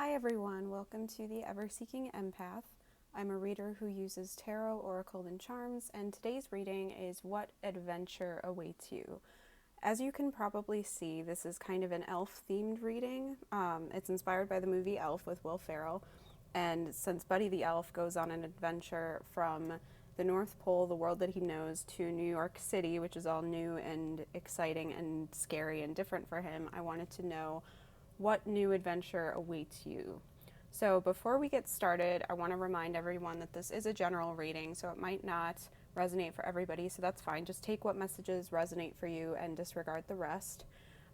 Hi everyone, welcome to the Ever-Seeking Empath. I'm a reader who uses tarot, oracle, and charms, and today's reading is What Adventure Awaits You. As you can probably see, this is kind of an elf-themed reading. It's inspired by the movie Elf with Will Ferrell, and since Buddy the Elf goes on an adventure from the North Pole, the world that he knows, to New York City, which is all new and exciting and scary and different for him, I wanted to know what new adventure awaits you. So before we get started, I want to remind everyone that this is a general reading, so it might not resonate for everybody, so that's fine. Just take what messages resonate for you and disregard the rest.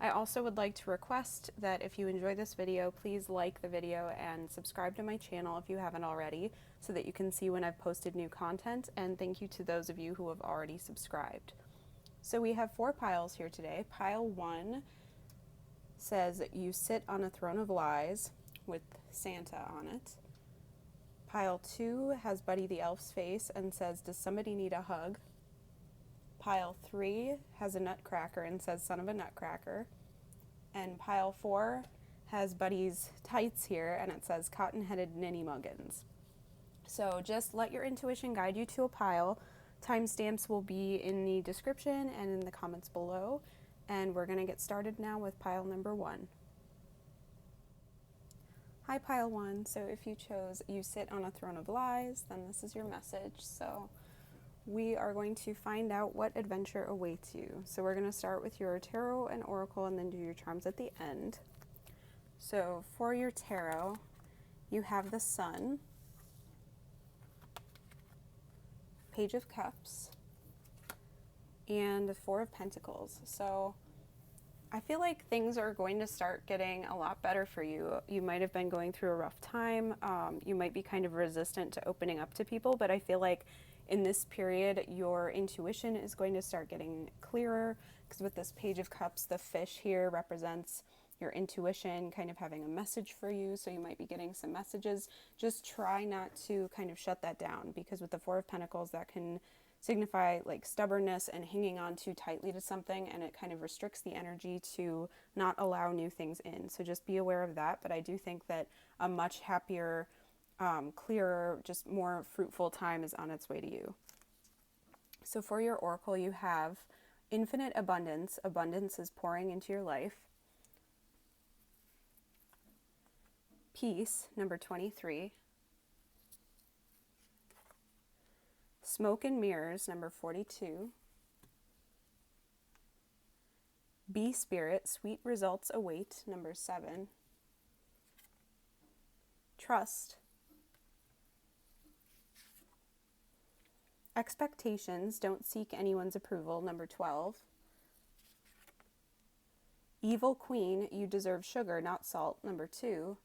I also would like to request that if you enjoy this video, please like the video and subscribe to my channel if you haven't already, so that you can see when I've posted new content, and thank you to those of you who have already subscribed. So we have 4 piles here today. Pile 1 says, you sit on a throne of lies, with Santa on it. Pile 2 has Buddy the Elf's face and says, does somebody need a hug? Pile 3 has a nutcracker and says, son of a nutcracker. And pile 4 has Buddy's tights here and it says, cotton-headed ninny muggins. So just let your intuition guide you to a pile. Timestamps will be in the description and in the comments below. And we're going to get started now with pile number 1. Hi, pile 1. So if you chose you sit on a throne of lies, then this is your message. So we are going to find out what adventure awaits you. So we're going to start with your tarot and oracle and then do your charms at the end. So for your tarot, you have the Sun, Page of Cups, and the 4 of Pentacles. So I feel like things are going to start getting a lot better for you. You might have been going through a rough time. You might be kind of resistant to opening up to people, but I feel like in this period, your intuition is going to start getting clearer, because with this Page of Cups, the fish here represents your intuition kind of having a message for you, so you might be getting some messages. Just try not to kind of shut that down, because with the 4 of Pentacles, that can signify like stubbornness and hanging on too tightly to something, and it kind of restricts the energy to not allow new things in. So just be aware of that. But I do think that a much happier, clearer, just more fruitful time is on its way to you. So for your oracle, you have infinite abundance. Abundance is pouring into your life. Peace, number 23. Smoke and Mirrors, number 42. Be Spirit, Sweet Results Await, number 7. Trust. Expectations, Don't Seek Anyone's Approval, number 12. Evil Queen, You Deserve Sugar, Not Salt, number 2.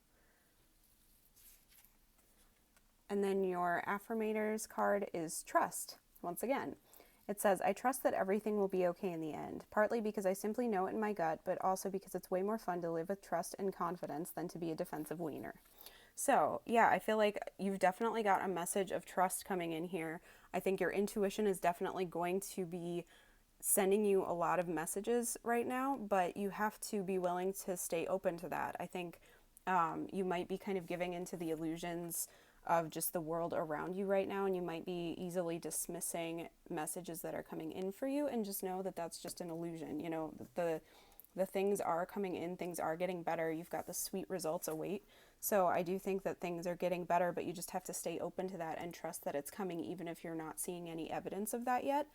And then your Affirmators card is Trust, once again. It says, I trust that everything will be okay in the end, partly because I simply know it in my gut, but also because it's way more fun to live with trust and confidence than to be a defensive wiener. So, yeah, I feel like you've definitely got a message of trust coming in here. I think your intuition is definitely going to be sending you a lot of messages right now, but you have to be willing to stay open to that. I think you might be kind of giving into the illusions of just the world around you right now, and you might be easily dismissing messages that are coming in for you, and just know that that's just an illusion. You know, the things are coming in, things are getting better. You've got the sweet results await. So I do think that things are getting better, but you just have to stay open to that and trust that it's coming, even if you're not seeing any evidence of that yet.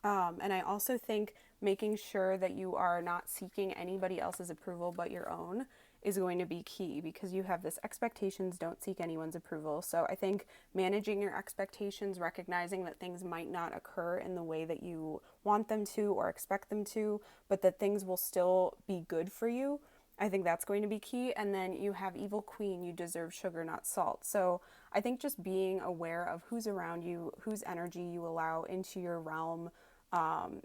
And I also think making sure that you are not seeking anybody else's approval but your own is going to be key, because you have this expectations, don't seek anyone's approval. So I think managing your expectations, recognizing that things might not occur in the way that you want them to or expect them to, but that things will still be good for you, I think that's going to be key. And then you have Evil Queen, You Deserve Sugar, Not Salt. So I think just being aware of who's around you, whose energy you allow into your realm,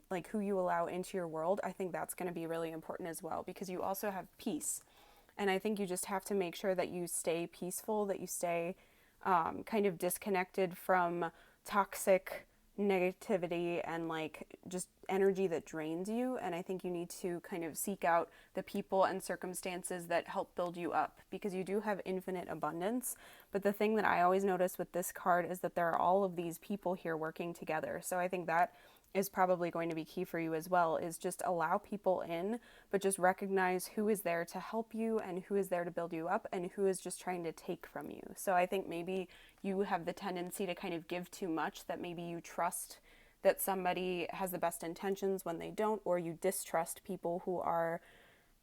like who you allow into your world, I think that's going to be really important as well, because you also have peace. And I think you just have to make sure that you stay peaceful, that you stay kind of disconnected from toxic negativity and like just energy that drains you. And I think you need to kind of seek out the people and circumstances that help build you up, because you do have infinite abundance. But the thing that I always notice with this card is that there are all of these people here working together. So I think that is probably going to be key for you as well, is just allow people in, but just recognize who is there to help you and who is there to build you up and who is just trying to take from you. So I think maybe you have the tendency to kind of give too much, that maybe you trust that somebody has the best intentions when they don't, or you distrust people who are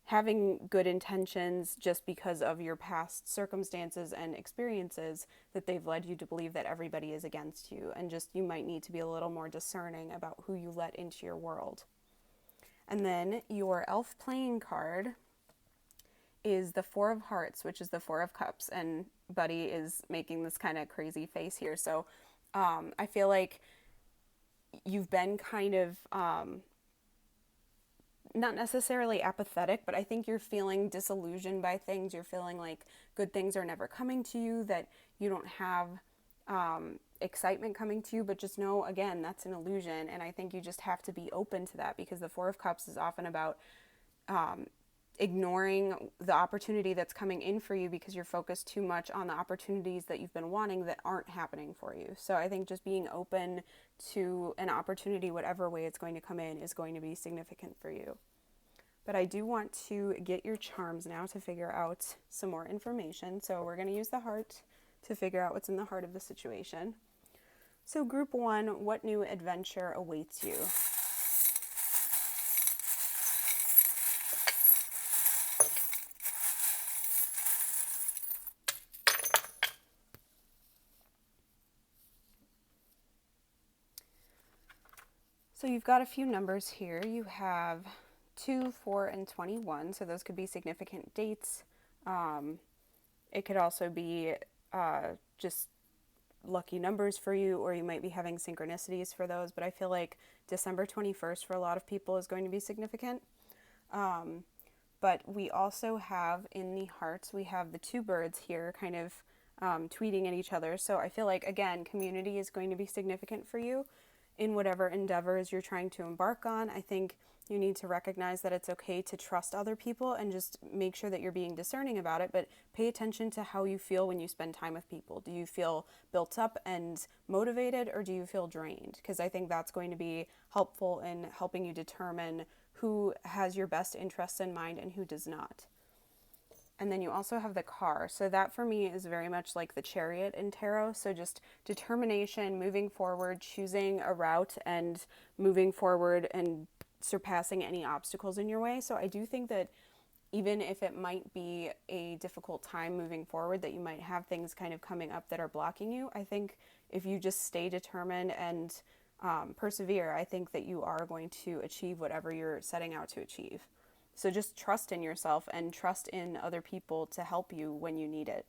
having good intentions just because of your past circumstances and experiences, that they've led you to believe that everybody is against you, and just you might need to be a little more discerning about who you let into your world. And then your elf playing card is the Four of Hearts, which is the Four of Cups, and Buddy is making this kind of crazy face here. So I feel like you've been kind of not necessarily apathetic, but I think you're feeling disillusioned by things. You're feeling like good things are never coming to you, that you don't have excitement coming to you, but just know, again, that's an illusion. And I think you just have to be open to that, because the Four of Cups is often about ignoring the opportunity that's coming in for you because you're focused too much on the opportunities that you've been wanting that aren't happening for you. So I think just being open to an opportunity, whatever way it's going to come in, is going to be significant for you. But I do want to get your charms now to figure out some more information. So we're going to use the heart to figure out what's in the heart of the situation. So group 1, what new adventure awaits you? So you've got a few numbers here. You have 2, 4, and 21. So those could be significant dates. It could also be just lucky numbers for you, or you might be having synchronicities for those. But I feel like December 21st for a lot of people is going to be significant. But we also have in the hearts, we have the two birds here kind of tweeting at each other. So I feel like, again, community is going to be significant for you in whatever endeavors you're trying to embark on. I think you need to recognize that it's okay to trust other people and just make sure that you're being discerning about it, but pay attention to how you feel when you spend time with people. Do you feel built up and motivated, or do you feel drained? Because I think that's going to be helpful in helping you determine who has your best interests in mind and who does not. And then you also have the car. So that for me is very much like the Chariot in tarot. So just determination, moving forward, choosing a route and moving forward and surpassing any obstacles in your way. So I do think that even if it might be a difficult time moving forward, that you might have things kind of coming up that are blocking you, I think if you just stay determined and persevere, I think that you are going to achieve whatever you're setting out to achieve. So just trust in yourself and trust in other people to help you when you need it.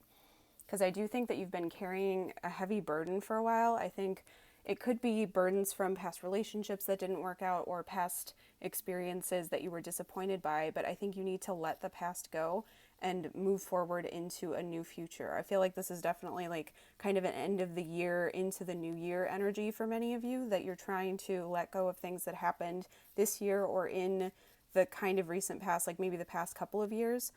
Because I do think that you've been carrying a heavy burden for a while. I think it could be burdens from past relationships that didn't work out, or past experiences that you were disappointed by. But I think you need to let the past go and move forward into a new future. I feel like this is definitely like kind of an end of the year into the new year energy for many of you, that you're trying to let go of things that happened this year or in the kind of recent past, like maybe the past couple of years,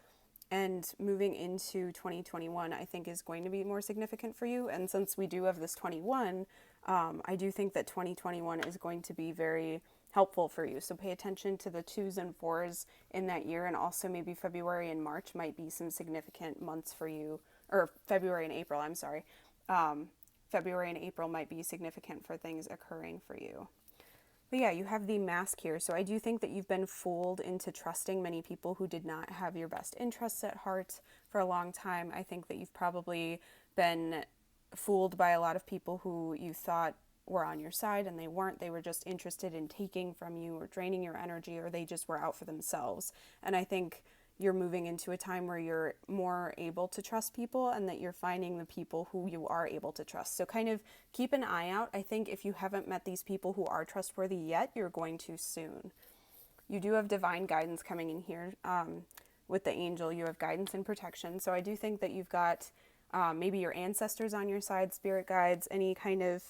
and moving into 2021, I think is going to be more significant for you. And since we do have this 21, I do think that 2021 is going to be very helpful for you. So pay attention to the 2s and 4s in that year, and also maybe February and March might be some significant months for you, or February and April, I'm sorry. February and April might be significant for things occurring for you. But yeah, you have the Mask here. So I do think that you've been fooled into trusting many people who did not have your best interests at heart for a long time. I think that you've probably been fooled by a lot of people who you thought were on your side, and they weren't. They were just interested in taking from you or draining your energy, or they just were out for themselves. And I think you're moving into a time where you're more able to trust people, and that you're finding the people who you are able to trust. So kind of keep an eye out. I think if you haven't met these people who are trustworthy yet, you're going to soon. You do have divine guidance coming in here. With the angel, you have guidance and protection. So I do think that you've got maybe your ancestors on your side, spirit guides, any kind of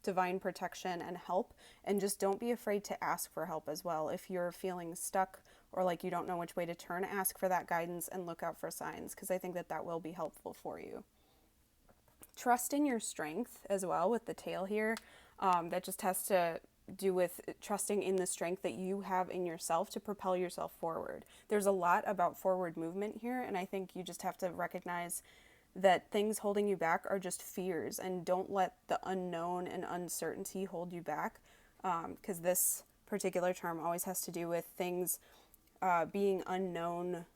divine protection and help. And just don't be afraid to ask for help as well. If you're feeling stuck or like you don't know which way to turn, ask for that guidance and look out for signs, because I think that that will be helpful for you. Trust in your strength as well with the tail here. That just has to do with trusting in the strength that you have in yourself to propel yourself forward. There's a lot about forward movement here, and I think you just have to recognize that things holding you back are just fears, and don't let the unknown and uncertainty hold you back, because this particular term always has to do with things being unknown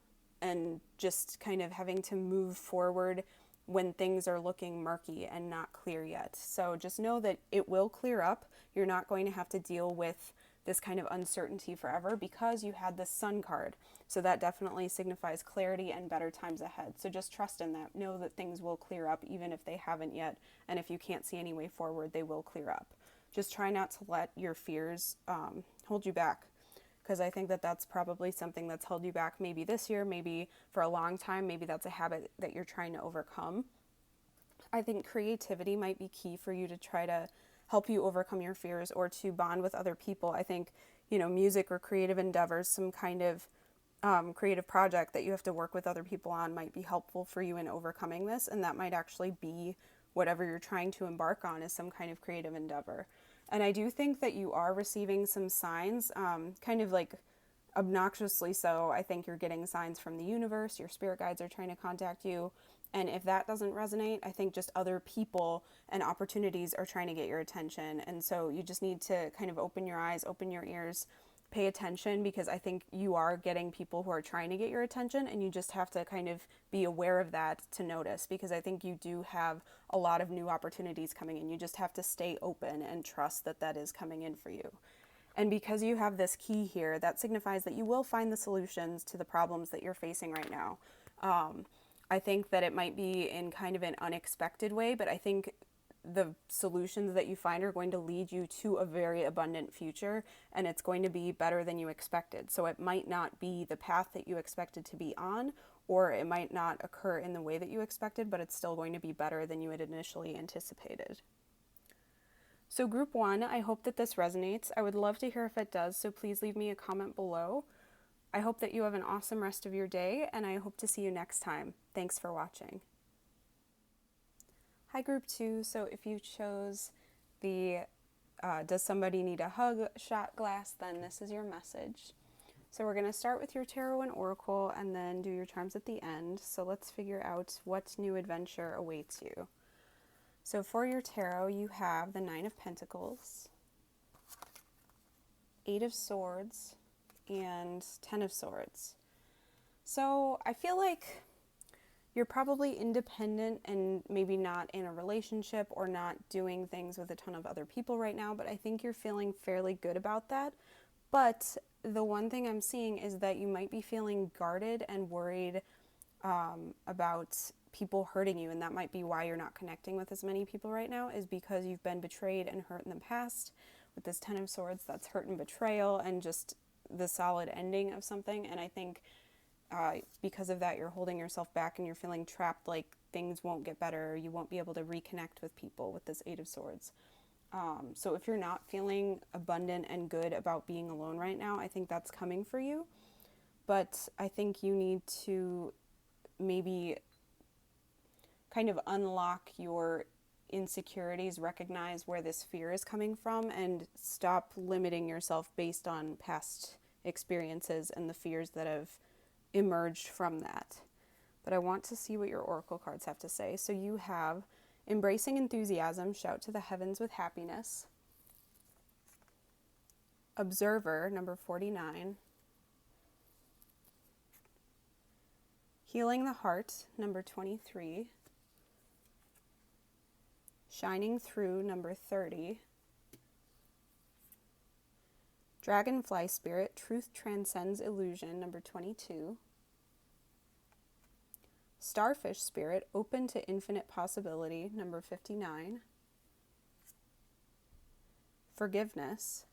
and just kind of having to move forward when things are looking murky and not clear yet. So just know that it will clear up. You're not going to have to deal with this kind of uncertainty forever because you had the Sun card. So that definitely signifies clarity and better times ahead. So just trust in that. Know that things will clear up even if they haven't yet. And if you can't see any way forward, they will clear up. Just try not to let your fears hold you back, because I think that that's probably something that's held you back maybe this year, maybe for a long time. Maybe that's a habit that you're trying to overcome. I think creativity might be key for you to try to help you overcome your fears or to bond with other people. I think, music or creative endeavors, some kind of creative project that you have to work with other people on might be helpful for you in overcoming this. And that might actually be whatever you're trying to embark on, is some kind of creative endeavor. And I do think that you are receiving some signs, kind of like obnoxiously so. I think you're getting signs from the universe. Your spirit guides are trying to contact you. And if that doesn't resonate, I think just other people and opportunities are trying to get your attention. And so you just need to kind of open your eyes, open your ears, pay attention, because I think you are getting people who are trying to get your attention, and you just have to kind of be aware of that to notice, because I think you do have a lot of new opportunities coming in. You just have to stay open and trust that that is coming in for you. And because you have this key here, that signifies that you will find the solutions to the problems that you're facing right now. I think that it might be in kind of an unexpected way, but I think the solutions that you find are going to lead you to a very abundant future, and it's going to be better than you expected. So it might not be the path that you expected to be on, or it might not occur in the way that you expected, but it's still going to be better than you had initially anticipated. So group 1, I hope that this resonates. I would love to hear if it does, so please leave me a comment below. I hope that you have an awesome rest of your day, and I hope to see you next time. Thanks for watching. Hi, group 2. So if you chose the Does Somebody Need a Hug shot glass, then this is your message. So we're going to start with your tarot and oracle and then do your charms at the end. So let's figure out what new adventure awaits you. So for your tarot, you have the 9 of Pentacles, 8 of Swords, and 10 of Swords. So I feel like you're probably independent and maybe not in a relationship or not doing things with a ton of other people right now, but I think you're feeling fairly good about that. But the one thing I'm seeing is that you might be feeling guarded and worried about people hurting you, and that might be why you're not connecting with as many people right now, is because you've been betrayed and hurt in the past. With this 10 of Swords, that's hurt and betrayal and just the solid ending of something. And I think because of that, you're holding yourself back and you're feeling trapped, like things won't get better, you won't be able to reconnect with people with this 8 of Swords. So if you're not feeling abundant and good about being alone right now, I think that's coming for you. But I think you need to maybe kind of unlock your insecurities, recognize where this fear is coming from, and stop limiting yourself based on past experiences and the fears that have emerged from that. But I want to see what your oracle cards have to say. So you have Embracing Enthusiasm, Shout to the Heavens with Happiness, Observer, number 49, Healing the Heart, number 23, Shining Through, number 30, Dragonfly Spirit, Truth Transcends Illusion, number 22, Starfish Spirit, Open to Infinite Possibility, number 59, Forgiveness,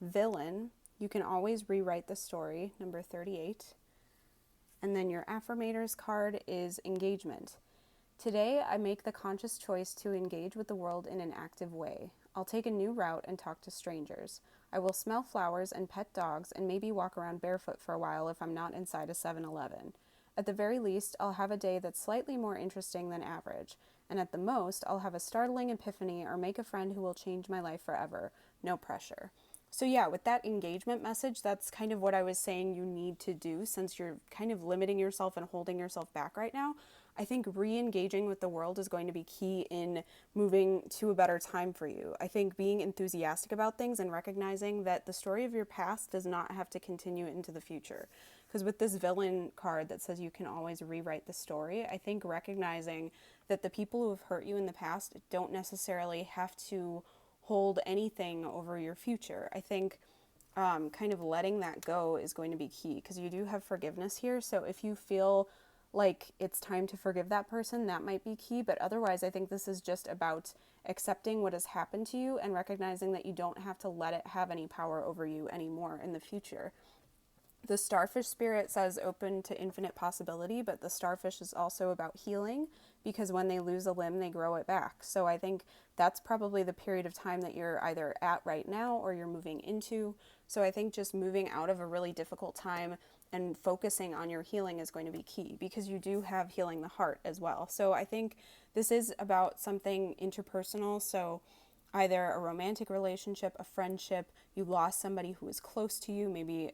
Villain, You Can Always Rewrite the Story, number 38, And then your Affirmators card is engagement. Today, I make the conscious choice to engage with the world in an active way. I'll take a new route and talk to strangers. I will smell flowers and pet dogs and maybe walk around barefoot for a while if I'm not inside a 7-Eleven. At the very least, I'll have a day that's slightly more interesting than average. And at the most, I'll have a startling epiphany or make a friend who will change my life forever. No pressure. So yeah, with that engagement message, that's kind of what I was saying you need to do since you're kind of limiting yourself and holding yourself back right now. I think re-engaging with the world is going to be key in moving to a better time for you. I think being enthusiastic about things and recognizing that the story of your past does not have to continue into the future. Because with this villain card that says you can always rewrite the story, I think recognizing that the people who have hurt you in the past don't necessarily have to hold anything over your future. I think kind of letting that go is going to be key because you do have forgiveness here. So if you feel like it's time to forgive that person, that might be key. But otherwise, I think this is just about accepting what has happened to you and recognizing that you don't have to let it have any power over you anymore in the future. The starfish spirit says open to infinite possibility, but the starfish is also about healing because when they lose a limb, they grow it back. So I think that's probably the period of time that you're either at right now or you're moving into. So I think just moving out of a really difficult time and focusing on your healing is going to be key because you do have healing the heart as well. So I think this is about something interpersonal. So either a romantic relationship, a friendship, you lost somebody who was close to you, maybe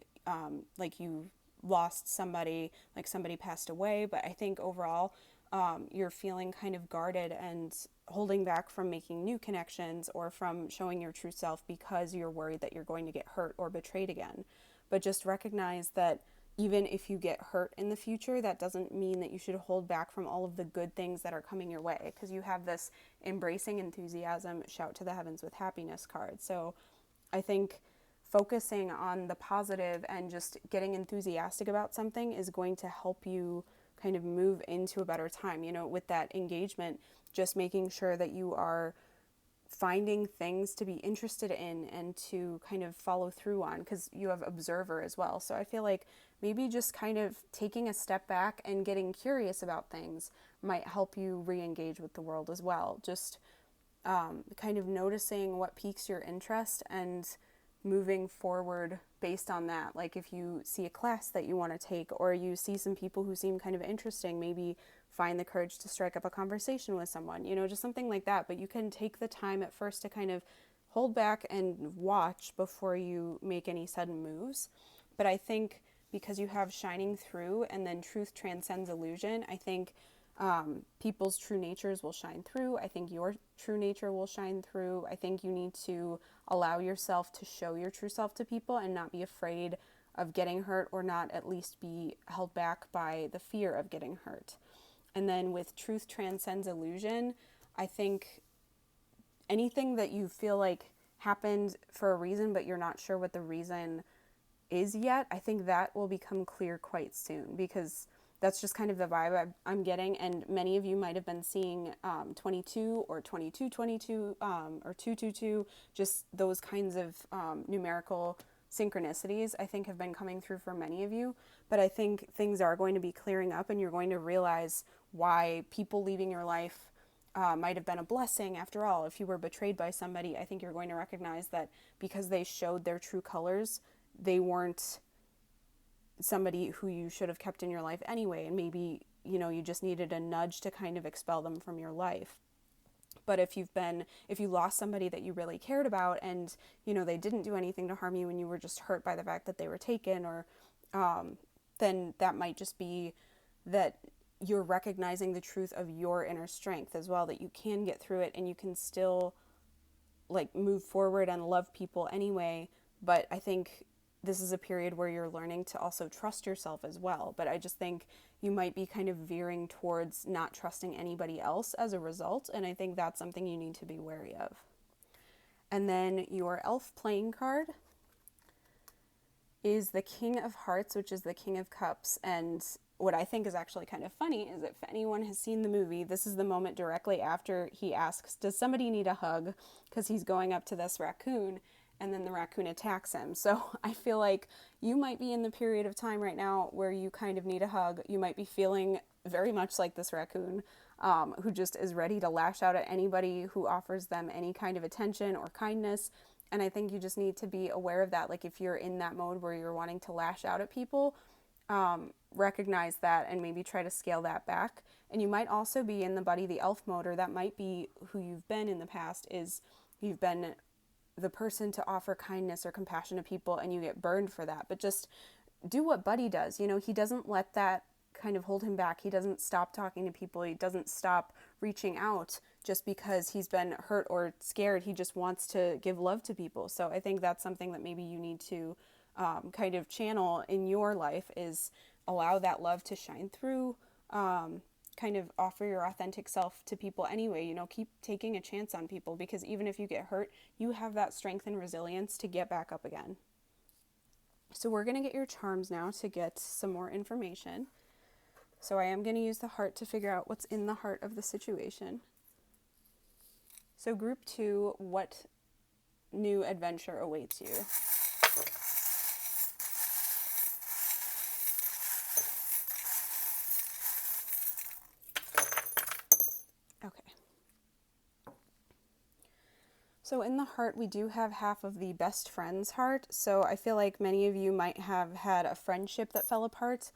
like you lost somebody, like somebody passed away. But I think overall, you're feeling kind of guarded and holding back from making new connections or from showing your true self because you're worried that you're going to get hurt or betrayed again. But just recognize that even if you get hurt in the future, that doesn't mean that you should hold back from all of the good things that are coming your way because you have this embracing enthusiasm, shout to the heavens with happiness card. So I think focusing on the positive and just getting enthusiastic about something is going to help you kind of move into a better time. You know, with that engagement, just making sure that you are finding things to be interested in and to kind of follow through on because you have observer as well. So I feel like maybe just kind of taking a step back and getting curious about things might help you re-engage with the world as well. Just kind of noticing what piques your interest and moving forward based on that. Like if you see a class that you want to take or you see some people who seem kind of interesting, maybe find the courage to strike up a conversation with someone, you know, just something like that. But you can take the time at first to kind of hold back and watch before you make any sudden moves. But I think because you have shining through and then truth transcends illusion, I think people's true natures will shine through. I think your true nature will shine through. I think you need to allow yourself to show your true self to people and not be afraid of getting hurt or not at least be held back by the fear of getting hurt. And then with truth transcends illusion, I think anything that you feel like happened for a reason but you're not sure what the reason is yet, I think that will become clear quite soon because that's just kind of the vibe I'm getting. And many of you might have been seeing 22 or 2222 or 222, just those kinds of numerical synchronicities I think have been coming through for many of you. But I think things are going to be clearing up and you're going to realize why people leaving your life might have been a blessing after all. If you were betrayed by somebody, I think you're going to recognize that because they showed their true colors, they weren't somebody who you should have kept in your life anyway, and maybe, you know, you just needed a nudge to kind of expel them from your life. But if you lost somebody that you really cared about and, you know, they didn't do anything to harm you and you were just hurt by the fact that they were taken, or then that might just be that you're recognizing the truth of your inner strength as well, that you can get through it and you can still like move forward and love people anyway. But I think this is a period where you're learning to also trust yourself as well. But I just think you might be kind of veering towards not trusting anybody else as a result. And I think that's something you need to be wary of. And then your elf playing card is the King of Hearts, which is the King of Cups. And what I think is actually kind of funny is if anyone has seen the movie, this is the moment directly after he asks, does somebody need a hug? Because he's going up to this raccoon. and then the raccoon attacks him. So I feel like you might be in the period of time right now where you kind of need a hug. You might be feeling very much like this raccoon, who just is ready to lash out at anybody who offers them any kind of attention or kindness. And I think you just need to be aware of that. Like if you're in that mode where you're wanting to lash out at people, recognize that and maybe try to scale that back. And you might also be in the Buddy the Elf mode, or that might be who you've been in the past, is you've been the person to offer kindness or compassion to people and you get burned for that. But just do what Buddy does. He doesn't let that kind of hold him back. He doesn't stop talking to people. He doesn't stop reaching out just because he's been hurt or scared. He just wants to give love to people. So I think that's something that maybe you need to kind of channel in your life, is allow that love to shine through, kind of offer your authentic self to people anyway. Keep taking a chance on people, because even if you get hurt, you have that strength and resilience to get back up again. So we're going to get your charms now to get some more information. So I am going to use the heart to figure out what's in the heart of the situation. So group 2, what new adventure awaits you? Okay. So in the heart, we do have half of the best friend's heart. So I feel like many of you might have had a friendship that fell apart.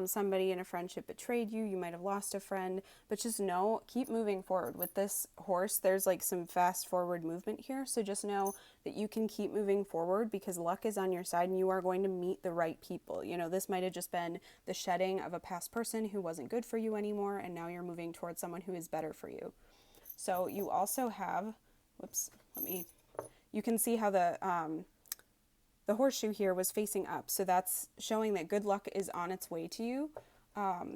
Somebody in a friendship betrayed you. You might have lost a friend. But just know, keep moving forward. With this horse, there's like some fast forward movement here. So just know that you can keep moving forward, because luck is on your side and you are going to meet the right people. This might have just been the shedding of a past person who wasn't good for you anymore, and now you're moving towards someone who is better for you. So you also have, you can see how the horseshoe here was facing up. So that's showing that good luck is on its way to you.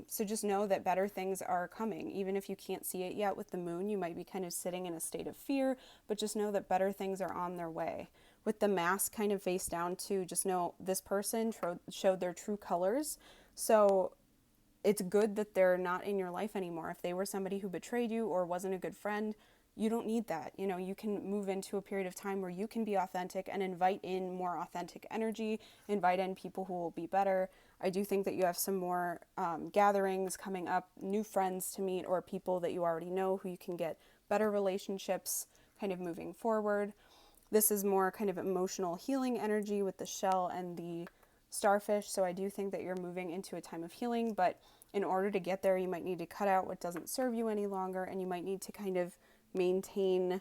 So just know that better things are coming. Even if you can't see it yet with the moon, you might be kind of sitting in a state of fear, but just know that better things are on their way. With the mask kind of face down too, just know this person showed their true colors. So it's good that they're not in your life anymore. If they were somebody who betrayed you or wasn't a good friend, you don't need that. You can move into a period of time where you can be authentic and invite in more authentic energy, invite in people who will be better. I do think that you have some more gatherings coming up, new friends to meet, or people that you already know who you can get better relationships kind of moving forward. This is more kind of emotional healing energy with the shell and the starfish. So I do think that you're moving into a time of healing, but in order to get there, you might need to cut out what doesn't serve you any longer, and you might need to kind of maintain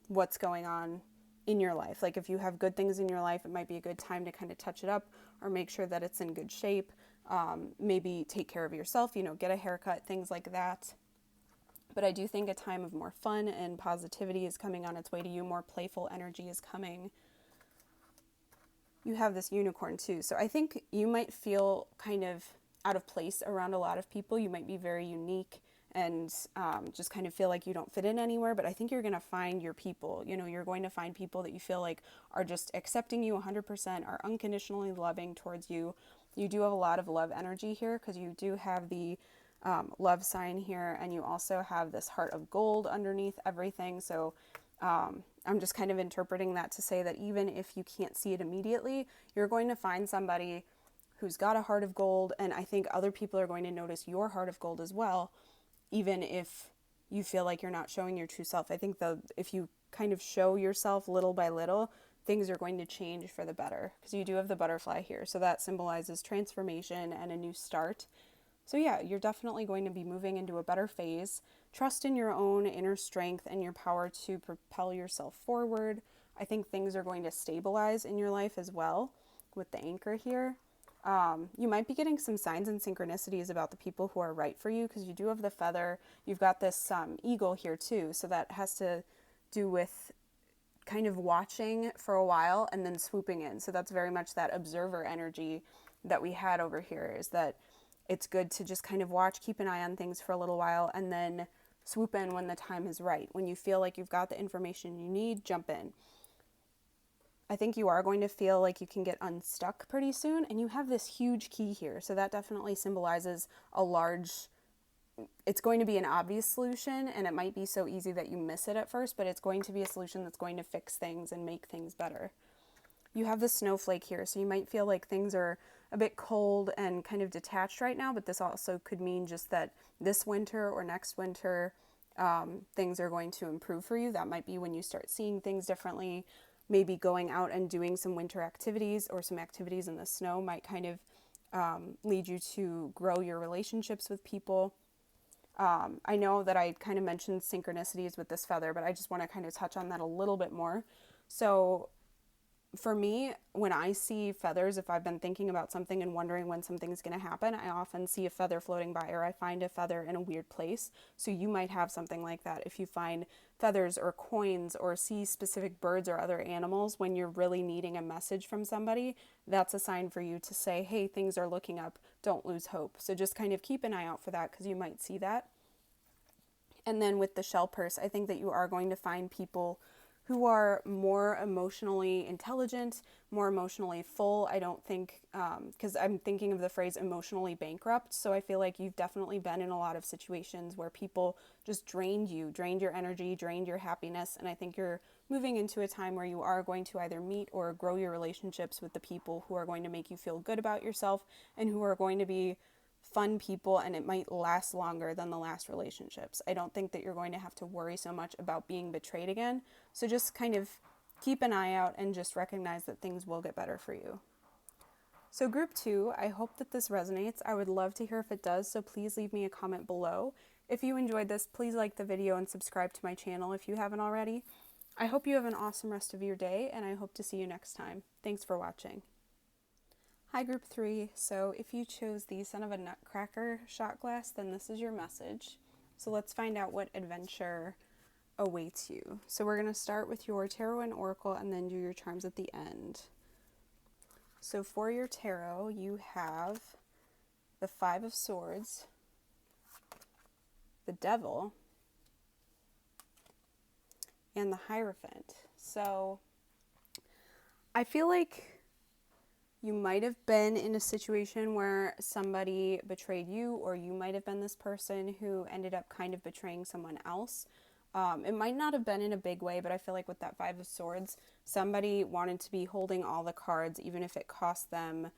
what's going on in your life. Like if you have good things in your life, it might be a good time to kind of touch it up or make sure that it's in good shape. Maybe take care of yourself, get a haircut, things like that. But I do think a time of more fun and positivity is coming on its way to you. More playful energy is coming. You have this unicorn too. So I think you might feel kind of out of place around a lot of people. You might be very unique and just kind of feel like you don't fit in anywhere. But I think you're going to find your people. You're going to find people that you feel like are just accepting you 100%, are unconditionally loving towards you. You do have a lot of love energy here, because you do have the love sign here, and you also have this heart of gold underneath everything. So I'm just kind of interpreting that to say that even if you can't see it immediately, you're going to find somebody who's got a heart of gold, and I think other people are going to notice your heart of gold as well, even if you feel like you're not showing your true self. I think if you kind of show yourself little by little, things are going to change for the better, because you do have the butterfly here. So that symbolizes transformation and a new start. So yeah, you're definitely going to be moving into a better phase. Trust in your own inner strength and your power to propel yourself forward. I think things are going to stabilize in your life as well with the anchor here. You might be getting some signs and synchronicities about the people who are right for you, because you do have the feather. You've got this eagle here too, so that has to do with kind of watching for a while and then swooping in. So that's very much that observer energy that we had over here, is that it's good to just kind of watch, keep an eye on things for a little while, and then swoop in when the time is right. When you feel like you've got the information you need, jump in. I think you are going to feel like you can get unstuck pretty soon, and you have this huge key here. So that definitely symbolizes a large it's going to be an obvious solution, and it might be so easy that you miss it at first, but it's going to be a solution that's going to fix things and make things better. You have the snowflake here, so you might feel like things are a bit cold and kind of detached right now, but this also could mean just that this winter or next winter, things are going to improve for you. That might be when you start seeing things differently. Maybe going out and doing some winter activities or some activities in the snow might kind of lead you to grow your relationships with people. I know that I kind of mentioned synchronicities with this feather, but I just want to kind of touch on that a little bit more. So for me, when I see feathers, if I've been thinking about something and wondering when something's going to happen, I often see a feather floating by, or I find a feather in a weird place. So you might have something like that. If you find feathers or coins or see specific birds or other animals when you're really needing a message from somebody, that's a sign for you to say, hey, things are looking up, don't lose hope. So just kind of keep an eye out for that, because you might see that. And then with the shell purse, I think that you are going to find people who are more emotionally intelligent, more emotionally full. I don't think, because I'm thinking of the phrase emotionally bankrupt. So I feel like you've definitely been in a lot of situations where people just drained you, drained your energy, drained your happiness. And I think you're moving into a time where you are going to either meet or grow your relationships with the people who are going to make you feel good about yourself and who are going to be fun people, and it might last longer than the last relationships. I don't think that you're going to have to worry so much about being betrayed again. So just kind of keep an eye out and just recognize that things will get better for you. So group 2, I hope that this resonates. I would love to hear if it does, so please leave me a comment below. If you enjoyed this, please like the video and subscribe to my channel if you haven't already. I hope you have an awesome rest of your day, and I hope to see you next time. Thanks for watching. Hi group 3, so if you chose the Son of a Nutcracker shot glass, then this is your message. So let's find out what adventure awaits you. So we're going to start with your tarot and oracle and then do your charms at the end. So for your tarot, you have the Five of Swords, the Devil, and the Hierophant. So I feel like you might have been in a situation where somebody betrayed you, or you might have been this person who ended up kind of betraying someone else. It might not have been in a big way, but I feel like with that Five of Swords, somebody wanted to be holding all the cards, even if it cost them,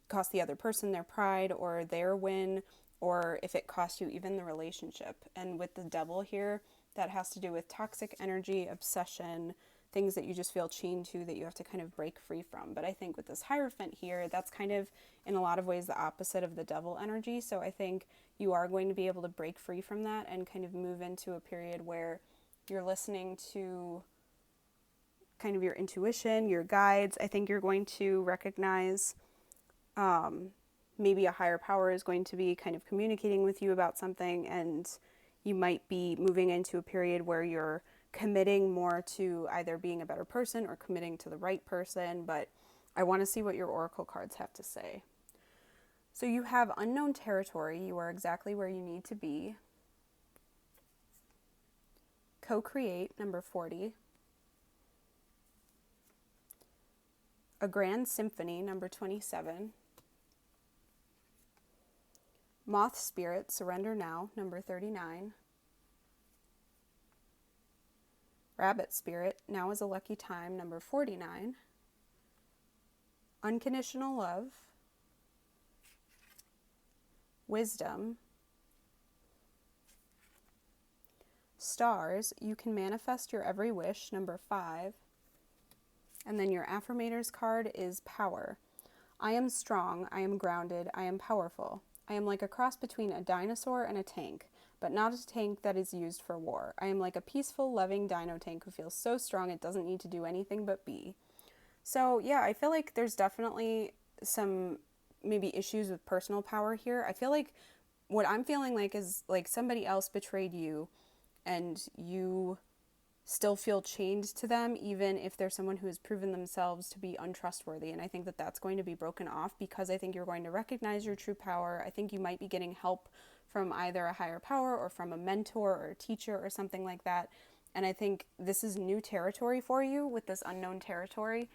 cost the other person their pride or their win, or if it cost you even the relationship. And with the Devil here, that has to do with toxic energy, obsession, things that you just feel chained to that you have to kind of break free from. But I think with this Hierophant here, that's kind of in a lot of ways the opposite of the Devil energy. So I think you are going to be able to break free from that and kind of move into a period where you're listening to kind of your intuition, your guides. I think you're going to recognize maybe a higher power is going to be kind of communicating with you about something, and you might be moving into a period where you're committing more to either being a better person or committing to the right person. But I want to see what your oracle cards have to say. So you have unknown territory. You are exactly where you need to be. Co-create, number 40. A grand symphony, number 27. Moth spirit, surrender now, number 39. Rabbit spirit, now is a lucky time, number 49. Unconditional love. Wisdom. Stars, you can manifest your every wish, number 5. And then your Affirmators card is power. I am strong, I am grounded, I am powerful. I am like a cross between a dinosaur and a tank, but not a tank that is used for war. I am like a peaceful, loving dino tank who feels so strong it doesn't need to do anything but be. So yeah, I feel like there's definitely some maybe issues with personal power here. I feel like what I'm feeling like is like somebody else betrayed you and you still feel chained to them, even if they're someone who has proven themselves to be untrustworthy. And I think that that's going to be broken off, because I think you're going to recognize your true power. I think you might be getting help from either a higher power or from a mentor or a teacher or something like that. And I think this is new territory for you with this unknown territory.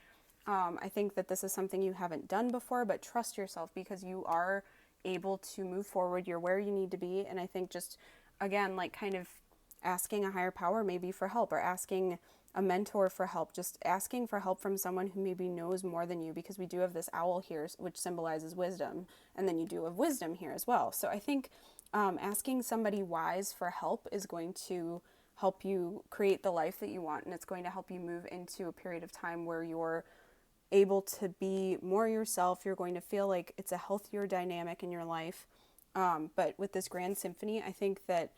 I think that this is something you haven't done before, but trust yourself, because you are able to move forward. You're where you need to be. And I think just, again, like kind of asking a higher power maybe for help, or asking a mentor for help, just asking for help from someone who maybe knows more than you, because we do have this owl here, which symbolizes wisdom, and then you do have wisdom here as well. So I think asking somebody wise for help is going to help you create the life that you want, and it's going to help you move into a period of time where you're able to be more yourself. You're going to feel like it's a healthier dynamic in your life. But with this grand symphony, I think that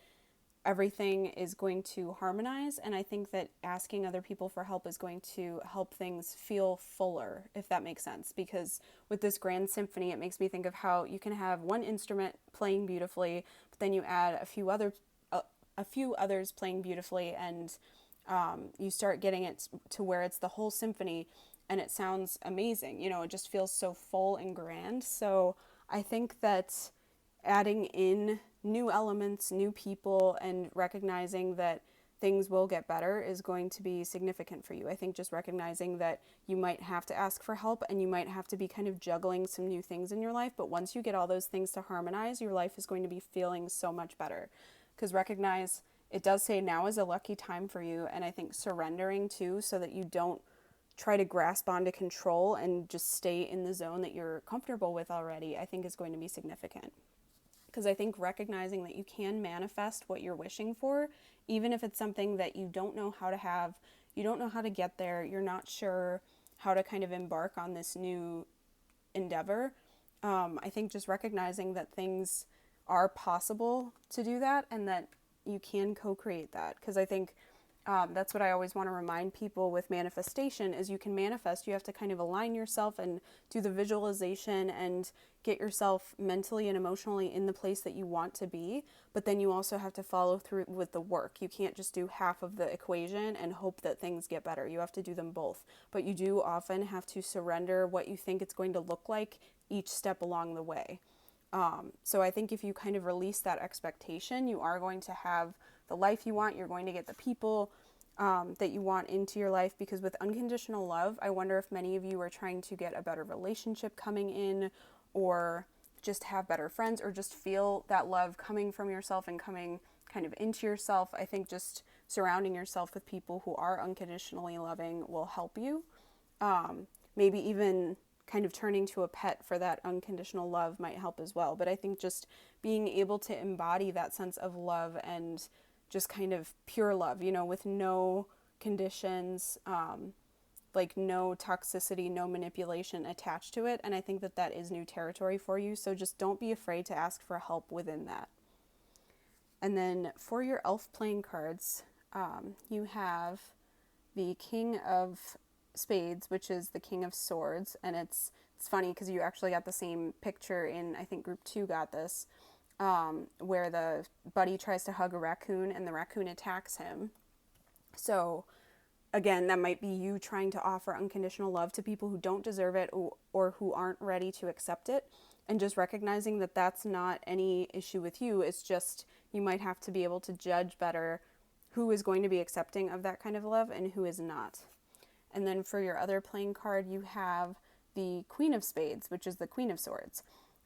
everything is going to harmonize, and I think that asking other people for help is going to help things feel fuller, if that makes sense. Because with this grand symphony, it makes me think of how you can have one instrument playing beautifully, but then you add a few others playing beautifully, and you start getting it to where it's the whole symphony, and it sounds amazing. You know, it just feels so full and grand. So I think that adding in new elements, new people, and recognizing that things will get better is going to be significant for you. I think just recognizing that you might have to ask for help, and you might have to be kind of juggling some new things in your life, but once you get all those things to harmonize, your life is going to be feeling so much better. Because recognize, it does say now is a lucky time for you, and I think surrendering too, so that you don't try to grasp onto control and just stay in the zone that you're comfortable with already, I think is going to be significant. Because I think recognizing that you can manifest what you're wishing for, even if it's something that you don't know how to have, you don't know how to get there, you're not sure how to kind of embark on this new endeavor. I think just recognizing that things are possible to do that, and that you can co-create that. Because I think that's what I always want to remind people with manifestation is you can manifest. You have to kind of align yourself and do the visualization and get yourself mentally and emotionally in the place that you want to be. But then you also have to follow through with the work. You can't just do half of the equation and hope that things get better. You have to do them both. But you do often have to surrender what you think it's going to look like each step along the way. So I think if you kind of release that expectation, you are going to have the life you want. You're going to get the people that you want into your life. Because with unconditional love, I wonder if many of you are trying to get a better relationship coming in, or just have better friends, or just feel that love coming from yourself and coming kind of into yourself. I think just surrounding yourself with people who are unconditionally loving will help you. Maybe even kind of turning to a pet for that unconditional love might help as well. But I think just being able to embody that sense of love and just kind of pure love, you know, with no conditions, like no toxicity, no manipulation attached to it. And I think that that is new territory for you. So just don't be afraid to ask for help within that. And then for your elf playing cards, you have the King of Spades, which is the King of Swords. And it's funny because you actually got the same picture in, I think group 2 got this, where the buddy tries to hug a raccoon and the raccoon attacks him. So again, that might be you trying to offer unconditional love to people who don't deserve it, or who aren't ready to accept it, and just recognizing that that's not any issue with you. It's just you might have to be able to judge better who is going to be accepting of that kind of love and who is not. And then for your other playing card, you have the Queen of Spades, which is the Queen of Swords.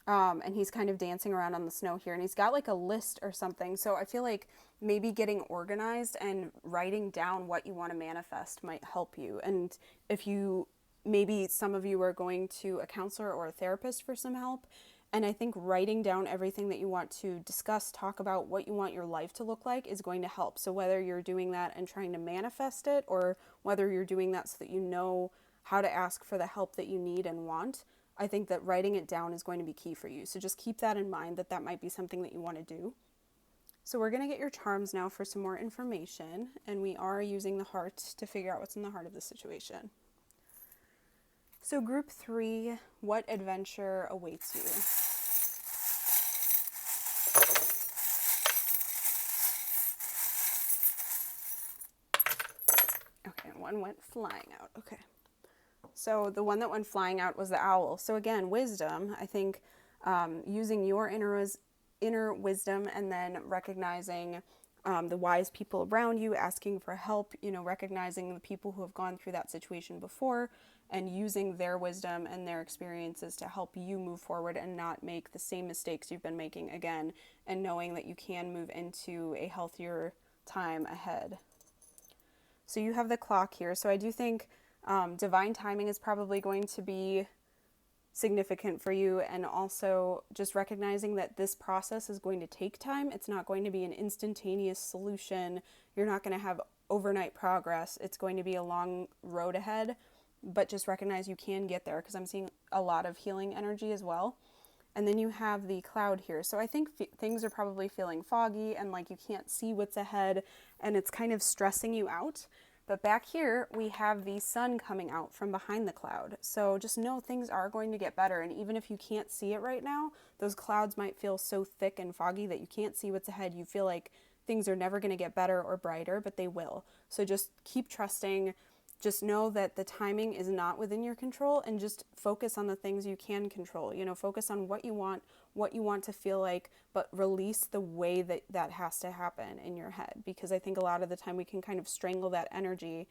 And he's kind of dancing around on the snow here, and he's got like a list or something. So I feel like maybe getting organized and writing down what you want to manifest might help you. And if you, maybe some of you are going to a counselor or a therapist for some help. And I think writing down everything that you want to discuss, talk about what you want your life to look like is going to help. So whether you're doing that and trying to manifest it, or whether you're doing that so that you know how to ask for the help that you need and want, I think that writing it down is going to be key for you. So just keep that in mind, that that might be something that you want to do. So we're going to get your charms now for some more information, and we are using the heart to figure out what's in the heart of the situation. So group 3, what adventure awaits you? Okay, one went flying out. Okay. So the one that went flying out was the owl. So again, wisdom, I think using your inner wisdom, and then recognizing the wise people around you, asking for help, you know, recognizing the people who have gone through that situation before, and using their wisdom and their experiences to help you move forward and not make the same mistakes you've been making again, and knowing that you can move into a healthier time ahead. So you have the clock here. So I do think divine timing is probably going to be significant for you, and also just recognizing that this process is going to take time. It's not going to be an instantaneous solution. You're not going to have overnight progress. It's going to be a long road ahead, but just recognize you can get there, because I'm seeing a lot of healing energy as well. And then you have the cloud here. So I think things are probably feeling foggy and like you can't see what's ahead, and it's kind of stressing you out. But back here, we have the sun coming out from behind the cloud. So just know things are going to get better. And even if you can't see it right now, those clouds might feel so thick and foggy that you can't see what's ahead. You feel like things are never going to get better or brighter, but they will. So just keep trusting. Just know that the timing is not within your control, and just focus on the things you can control. Focus on what you want to feel like, but release the way that has to happen in your head. Because I think a lot of the time we can kind of strangle that energy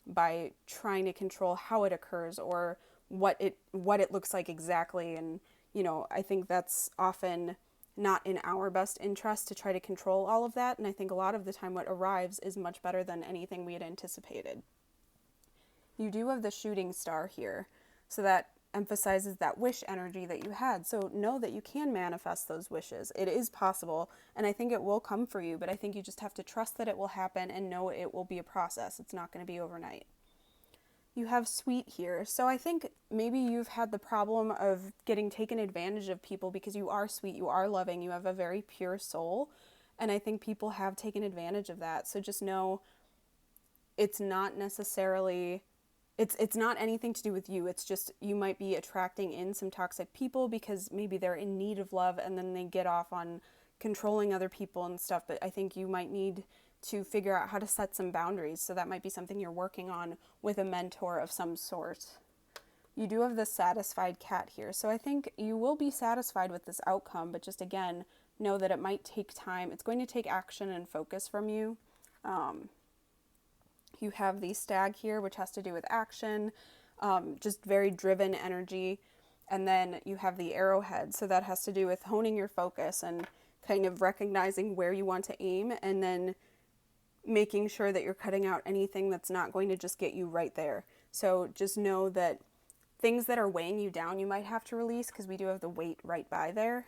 by trying to control how it occurs or what it looks like exactly. And, I think that's often not in our best interest to try to control all of that. And I think a lot of the time what arrives is much better than anything we had anticipated. You do have the shooting star here, so that emphasizes that wish energy that you had. So know that you can manifest those wishes. It is possible, and I think it will come for you, but I think you just have to trust that it will happen and know it will be a process. It's not going to be overnight. You have sweet here. So I think maybe you've had the problem of getting taken advantage of people because you are sweet, you are loving, you have a very pure soul, and I think people have taken advantage of that. So just know it's not necessarily... It's not anything to do with you. It's just you might be attracting in some toxic people because maybe they're in need of love, and then they get off on controlling other people and stuff. But I think you might need to figure out how to set some boundaries. So that might be something you're working on with a mentor of some sort. You do have the satisfied cat here. So I think you will be satisfied with this outcome, but just again, know that it might take time. It's going to take action and focus from you. You have the stag here, which has to do with action, just very driven energy. And then you have the arrowhead. So that has to do with honing your focus and kind of recognizing where you want to aim, and then making sure that you're cutting out anything that's not going to just get you right there. So just know that things that are weighing you down, you might have to release, because we do have the weight right by there.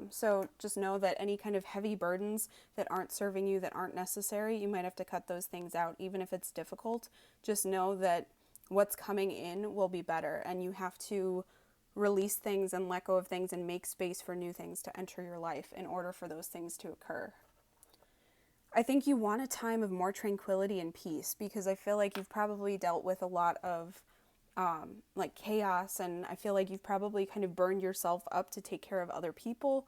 So just know that any kind of heavy burdens that aren't serving you, that aren't necessary, you might have to cut those things out, even if it's difficult. Just know that what's coming in will be better, and you have to release things and let go of things and make space for new things to enter your life in order for those things to occur. I think you want a time of more tranquility and peace, because I feel like you've probably dealt with a lot of like chaos, and I feel like you've probably kind of burned yourself up to take care of other people,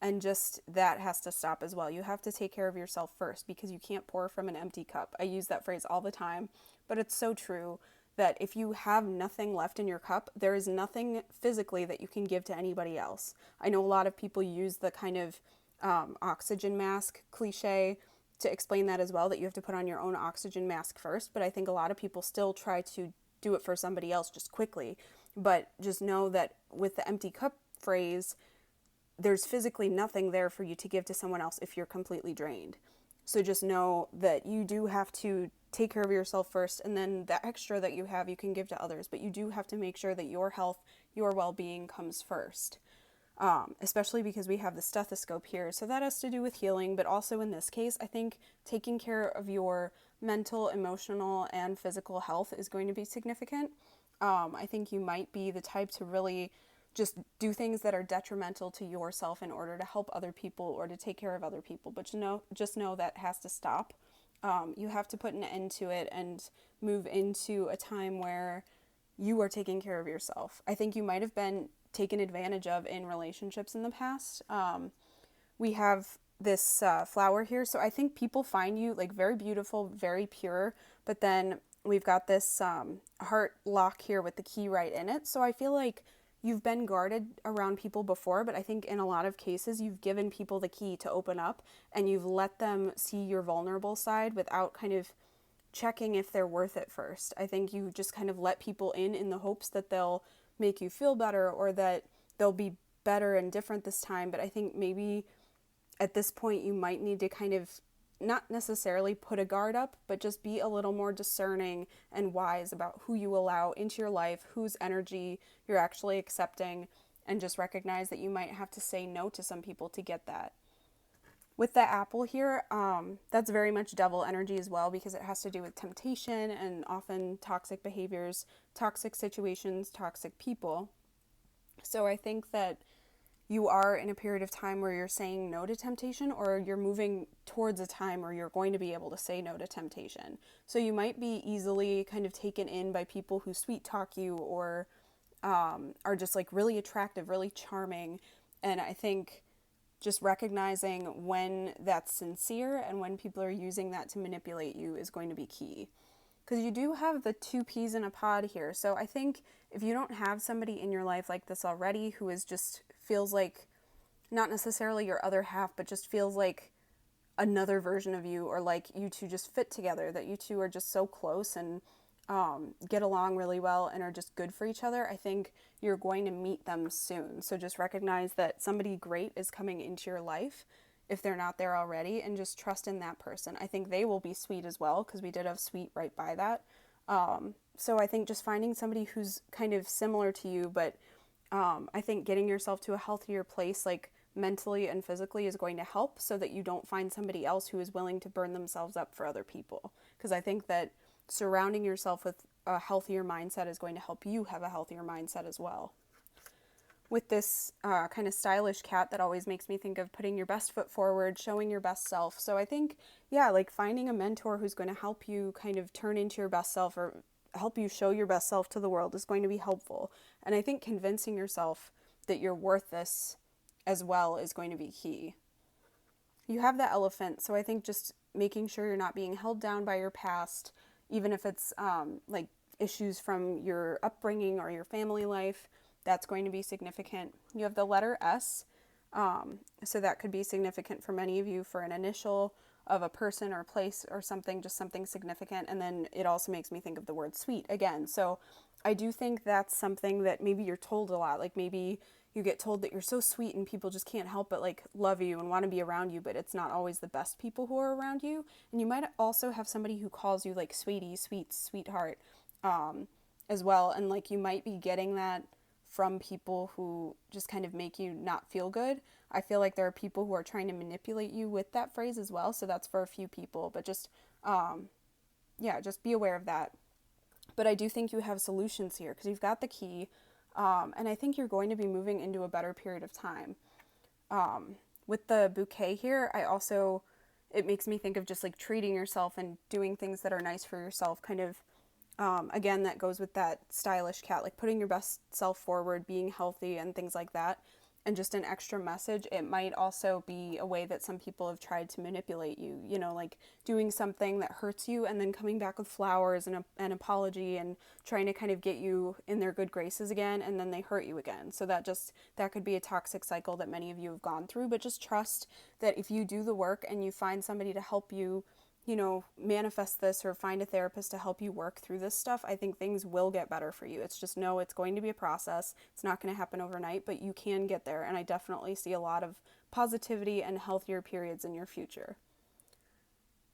and just that has to stop as well. You have to take care of yourself first, because you can't pour from an empty cup. I use that phrase all the time, but it's so true that if you have nothing left in your cup, there is nothing physically that you can give to anybody else. I know a lot of people use the kind of oxygen mask cliche to explain that as well, that you have to put on your own oxygen mask first, but I think a lot of people still try to do it for somebody else just quickly. But just know that with the empty cup phrase, there's physically nothing there for you to give to someone else if you're completely drained. So just know that you do have to take care of yourself first, and then the extra that you have you can give to others, but you do have to make sure that your health, your well-being comes first. Especially because we have the stethoscope here. So that has to do with healing, but also in this case, I think taking care of your mental, emotional, and physical health is going to be significant. I think you might be the type to really just do things that are detrimental to yourself in order to help other people or to take care of other people. But just know that has to stop. You have to put an end to it and move into a time where you are taking care of yourself. I think you might have been taken advantage of in relationships in the past. We have this flower here, so I think people find you like very beautiful, very pure, but then we've got this heart lock here with the key right in it. So I feel like you've been guarded around people before, but I think in a lot of cases you've given people the key to open up, and you've let them see your vulnerable side without kind of checking if they're worth it first. I think you just kind of let people in the hopes that they'll make you feel better or that they'll be better and different this time. But I think maybe at this point you might need to kind of not necessarily put a guard up, but just be a little more discerning and wise about who you allow into your life, whose energy you're actually accepting, and just recognize that you might have to say no to some people to get that. With the apple here, that's very much devil energy as well, because it has to do with temptation and often toxic behaviors, toxic situations, toxic people. So I think that you are in a period of time where you're saying no to temptation, or you're moving towards a time where you're going to be able to say no to temptation. So you might be easily kind of taken in by people who sweet talk you or are just like really attractive, really charming. And I think just recognizing when that's sincere and when people are using that to manipulate you is going to be key. Because you do have the two peas in a pod here. So I think if you don't have somebody in your life like this already who is just feels like not necessarily your other half, but just feels like another version of you, or like you two just fit together, that you two are just so close and get along really well and are just good for each other, I think you're going to meet them soon. So just recognize that somebody great is coming into your life if they're not there already, and just trust in that person. I think they will be sweet as well, because we did have sweet right by that. So I think just finding somebody who's kind of similar to you, but I think getting yourself to a healthier place, like mentally and physically, is going to help, so that you don't find somebody else who is willing to burn themselves up for other people. Because I think that surrounding yourself with a healthier mindset is going to help you have a healthier mindset as well. With this kind of stylish cat, that always makes me think of putting your best foot forward, showing your best self. So I think, yeah, like finding a mentor who's going to help you kind of turn into your best self, or help you show your best self to the world, is going to be helpful. And I think convincing yourself that you're worth this as well is going to be key. You have the elephant, so I think just making sure you're not being held down by your past, even if it's like issues from your upbringing or your family life, that's going to be significant. You have the letter S, so that could be significant for many of you for an initial of a person or place or something, just something significant. And then it also makes me think of the word sweet again. So I do think that's something that maybe you're told a lot. Like maybe you get told that you're so sweet and people just can't help but like love you and want to be around you, but it's not always the best people who are around you. And you might also have somebody who calls you like sweetie, sweet, sweetheart, as well. And like you might be getting that from people who just kind of make you not feel good. I feel like there are people who are trying to manipulate you with that phrase as well. So that's for a few people, but just, just be aware of that. But I do think you have solutions here, because you've got the key. And I think you're going to be moving into a better period of time. With the bouquet here, it makes me think of just like treating yourself and doing things that are nice for yourself, kind of. Again, that goes with that stylish cat, like putting your best self forward, being healthy and things like that. And just an extra message. It might also be a way that some people have tried to manipulate you, like doing something that hurts you and then coming back with flowers and an apology and trying to kind of get you in their good graces again, and then they hurt you again. So that could be a toxic cycle that many of you have gone through. But just trust that if you do the work and you find somebody to help you, manifest this, or find a therapist to help you work through this stuff, I think things will get better for you. It's just, it's going to be a process. It's not going to happen overnight, but you can get there. And I definitely see a lot of positivity and healthier periods in your future.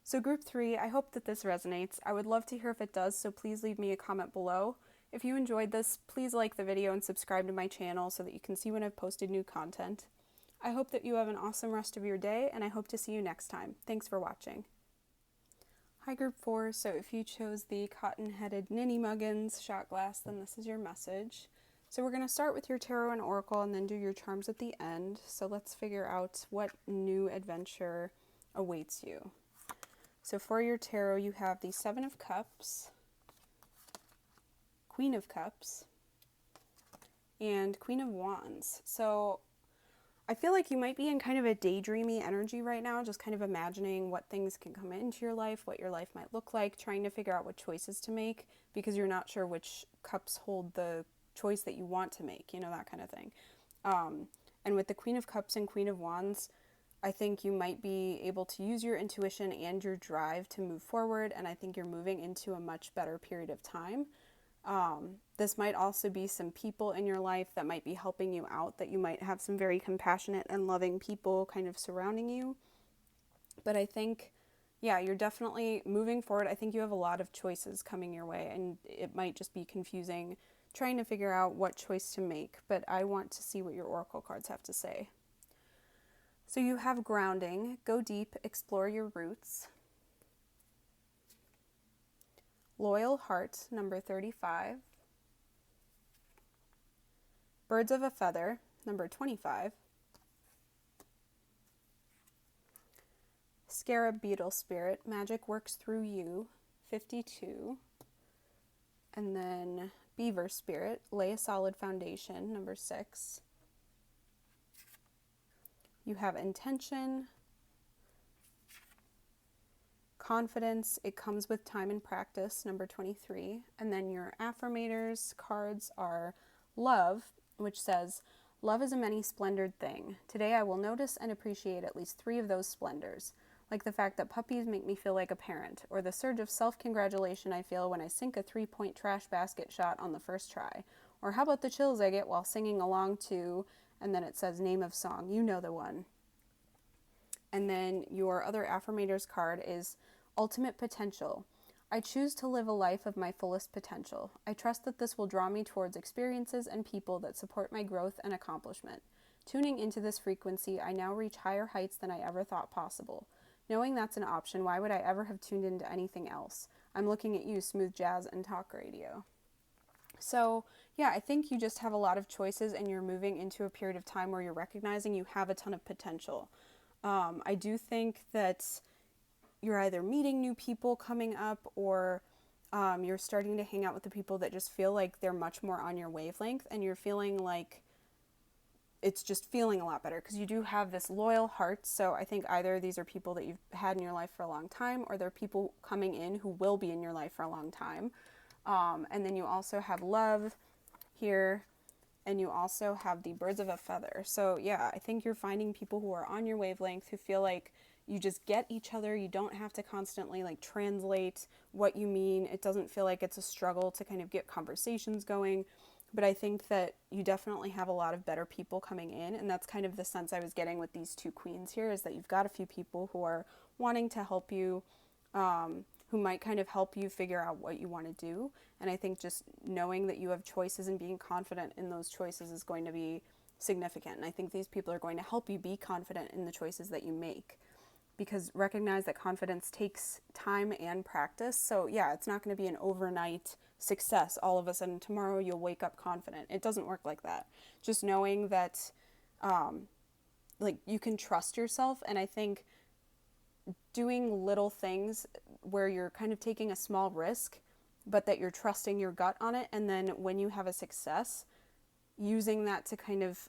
So group 3, I hope that this resonates. I would love to hear if it does, so please leave me a comment below. If you enjoyed this, please like the video and subscribe to my channel so that you can see when I've posted new content. I hope that you have an awesome rest of your day, and I hope to see you next time. Thanks for watching. Hi group 4, so if you chose the cotton-headed ninny muggins shot glass, then this is your message. So we're going to start with your tarot and oracle and then do your charms at the end. So let's figure out what new adventure awaits you. So for your tarot, you have the 7 of Cups, Queen of Cups, and Queen of Wands. So I feel like you might be in kind of a daydreamy energy right now, just kind of imagining what things can come into your life, what your life might look like, trying to figure out what choices to make, because you're not sure which cups hold the choice that you want to make, that kind of thing. And with the Queen of Cups and Queen of Wands, I think you might be able to use your intuition and your drive to move forward, and I think you're moving into a much better period of time. This might also be some people in your life that might be helping you out, that you might have some very compassionate and loving people kind of surrounding you. But I think, yeah, you're definitely moving forward. I think you have a lot of choices coming your way, and it might just be confusing trying to figure out what choice to make. But I want to see what your oracle cards have to say. So you have grounding, go deep, explore your roots. Loyal heart, number 35. Birds of a feather, number 25. Scarab beetle spirit, magic works through you, 52. And then beaver spirit, lay a solid foundation, number 6. You have intention, confidence, it comes with time and practice, number 23. And then your affirmators cards are love, which says, love is a many splendored thing. Today I will notice and appreciate at least 3 of those splendors, like the fact that puppies make me feel like a parent, or the surge of self-congratulation I feel when I sink a 3-point trash basket shot on the first try. Or how about the chills I get while singing along to, and then it says name of song, you know the one. And then your other affirmators card is ultimate potential. I choose to live a life of my fullest potential. I trust that this will draw me towards experiences and people that support my growth and accomplishment. Tuning into this frequency, I now reach higher heights than I ever thought possible. Knowing that's an option, why would I ever have tuned into anything else? I'm looking at you, smooth jazz and talk radio. So, yeah, I think you just have a lot of choices, and you're moving into a period of time where you're recognizing you have a ton of potential. I do think that you're either meeting new people coming up, or you're starting to hang out with the people that just feel like they're much more on your wavelength, and you're feeling like it's just feeling a lot better because you do have this loyal heart. So I think either these are people that you've had in your life for a long time, or they're people coming in who will be in your life for a long time. And then you also have love here, and you also have the birds of a feather. So yeah, I think you're finding people who are on your wavelength, who feel like you just get each other. You don't have to constantly like translate what you mean. It doesn't feel like it's a struggle to kind of get conversations going. But I think that you definitely have a lot of better people coming in, and that's kind of the sense I was getting with these 2 queens here, is that you've got a few people who are wanting to help you, who might kind of help you figure out what you want to do. And I think just knowing that you have choices and being confident in those choices is going to be significant. And I think these people are going to help you be confident in the choices that you make, because recognize that confidence takes time and practice. So yeah, it's not going to be an overnight success. All of a sudden tomorrow you'll wake up confident. It doesn't work like that. Just knowing that like you can trust yourself. And I think doing little things where you're kind of taking a small risk, but that you're trusting your gut on it, and then when you have a success, using that to kind of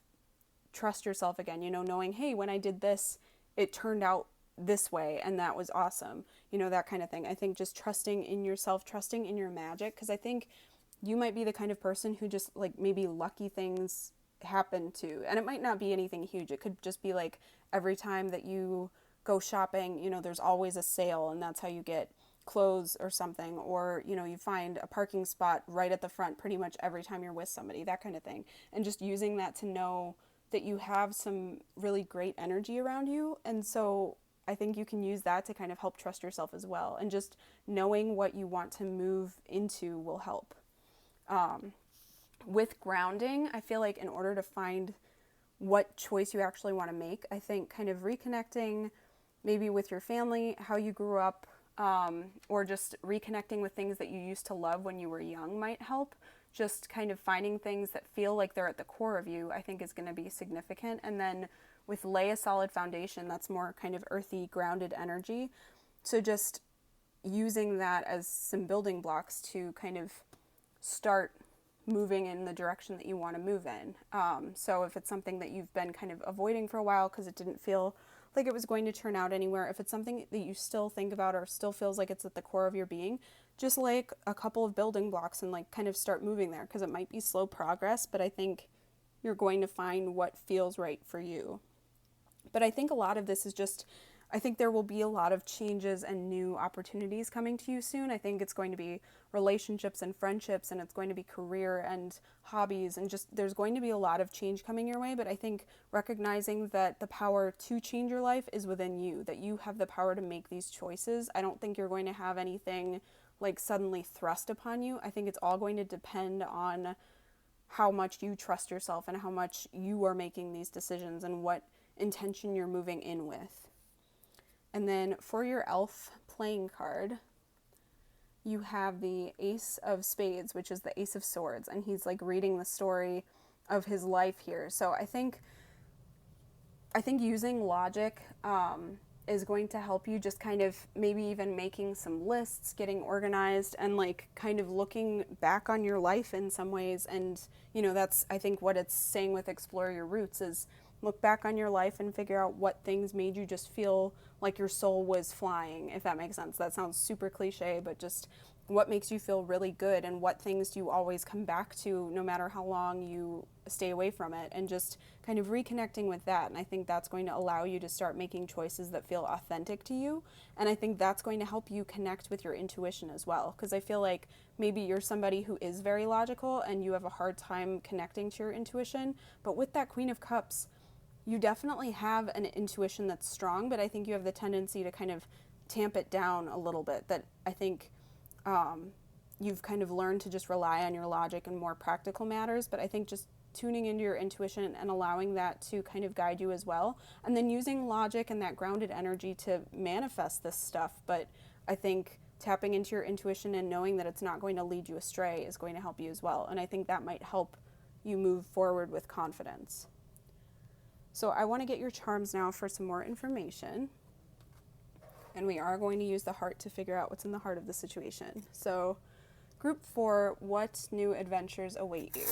trust yourself again, you know, knowing, hey, when I did this, it turned out this way, and that was awesome, you know, that kind of thing. I think just trusting in yourself, trusting in your magic, because I think you might be the kind of person who just like maybe lucky things happen to, and it might not be anything huge. It could just be like every time that you go shopping, you know, there's always a sale, and that's how you get clothes or something, or you know, you find a parking spot right at the front pretty much every time you're with somebody, that kind of thing. And just using that to know that you have some really great energy around you. And so I think you can use that to kind of help trust yourself as well. And just knowing what you want to move into will help. With grounding, I feel like in order to find what choice you actually want to make, I think kind of reconnecting maybe with your family, how you grew up, or just reconnecting with things that you used to love when you were young might help. Just kind of finding things that feel like they're at the core of you, I think is going to be significant. And then with lay a solid foundation, that's more kind of earthy, grounded energy. So just using that as some building blocks to kind of start moving in the direction that you want to move in. So if it's something that you've been kind of avoiding for a while because it didn't feel like it was going to turn out anywhere, if it's something that you still think about or still feels like it's at the core of your being, just like a couple of building blocks and like kind of start moving there, because it might be slow progress, but I think you're going to find what feels right for you. But I think a lot of this is just, I think there will be a lot of changes and new opportunities coming to you soon. I think it's going to be relationships and friendships, and it's going to be career and hobbies, and just there's going to be a lot of change coming your way. But I think recognizing that the power to change your life is within you, that you have the power to make these choices. I don't think you're going to have anything like suddenly thrust upon you. I think it's all going to depend on how much you trust yourself and how much you are making these decisions and what intention you're moving in with. And then for your elf playing card, you have the Ace of Spades, which is the Ace of Swords, and he's like reading the story of his life here. So I think using logic is going to help you, just kind of maybe even making some lists, getting organized, and like kind of looking back on your life in some ways. And that's, I think, what it's saying with explore your roots is look back on your life and figure out what things made you just feel like your soul was flying, if that makes sense. That sounds super cliche, but just what makes you feel really good, and what things do you always come back to no matter how long you stay away from it, and just kind of reconnecting with that. And I think that's going to allow you to start making choices that feel authentic to you. And I think that's going to help you connect with your intuition as well, because I feel like maybe you're somebody who is very logical and you have a hard time connecting to your intuition. But with that Queen of Cups, you definitely have an intuition that's strong, but I think you have the tendency to kind of tamp it down a little bit. That I think you've kind of learned to just rely on your logic and more practical matters, but I think just tuning into your intuition and allowing that to kind of guide you as well, and then using logic and that grounded energy to manifest this stuff. But I think tapping into your intuition and knowing that it's not going to lead you astray is going to help you as well, and I think that might help you move forward with confidence. So I want to get your charms now for some more information. And we are going to use the heart to figure out what's in the heart of the situation. So group 4, what new adventures await you?